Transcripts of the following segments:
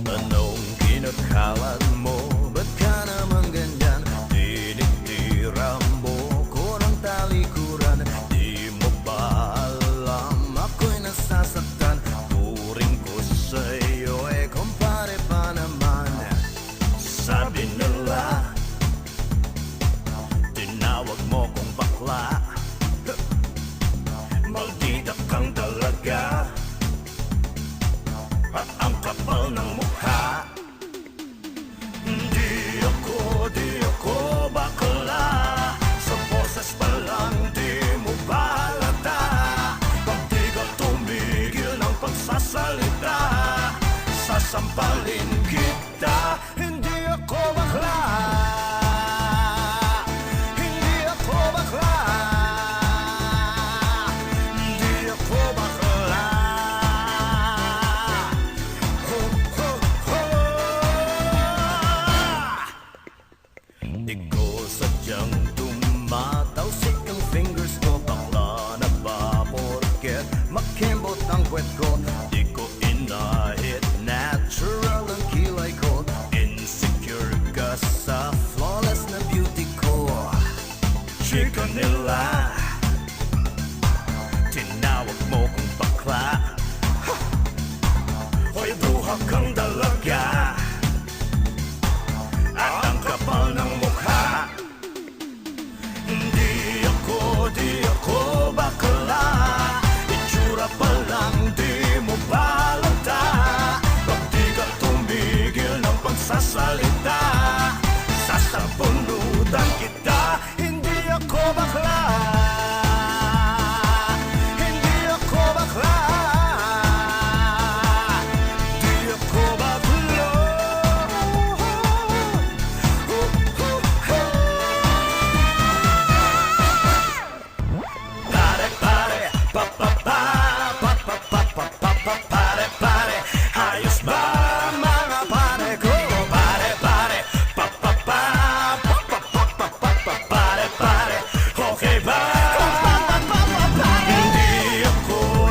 Anong kinakalat mo? Ba't ka naman ganyan? Tinitira mo ko ng talikuran. Di mo ba alam ako'y nasasaktan? Turing ko sa'yo kumpare pa naman. Sabi nila tinawag mo kong bakla. Maldita kang dalaga at ang kapal ng mukha. Di ako bakla. Sa boses pa lang di mo ba halata? Pag di ka tumigil ng pagsasalita, sasampalin kita. Hindi ako bakla. Hindi ako bakla. Hindi ako bakla. Di ko sadyang tumatawsik ang fingers ko. Bakla na ba porket makembot ang kwet ko? Di ko inahit, natural ang kilay ko. Insecure ka sa flawless na beauty ko. Chika nila tinawag mo kong bakla. Hoy bruha kang dalaga at ang kapal ng mukha. Di ako bakla. Itsura pa lang di mo ba halata? Pag di ka tumigil ng pagsasalita, sasabunutan kita. Hindi ako bakla. Hindi ako bakla. Di ako bakla. Pare pare pa pa pa pa pa pa pa pa pa pare pare, ayos ba mga pare ko? Pare pare pa pa pa pa pa pa pa pa pa pare pare, okay ba?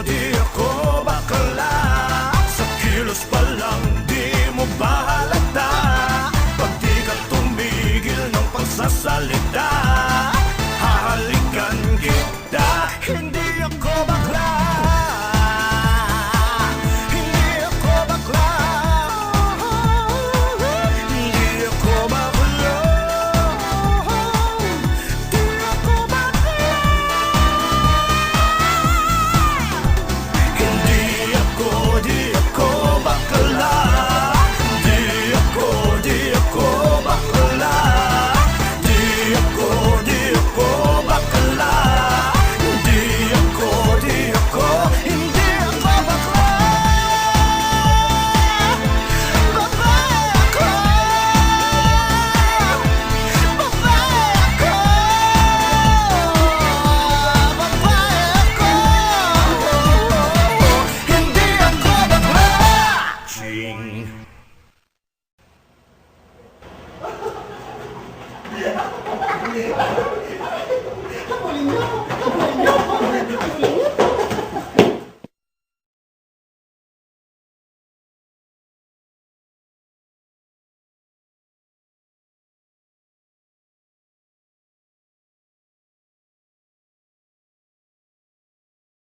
Di ako bakla. Sa kilos pa lang di mo ba halata? Pag di ka tumigil ng pagsasalita, hahalikan kita. Hindi ako bakla. Hindi ako bakla. Hindi ako bakla. Di ako bakla. Hindi ako bakla. Di ako bakla. Di ako bakla. Hindi ako bakla. Babae ako. Babae ako. Babae ako. Hindi ako bakla. Ching. Ako ninyo!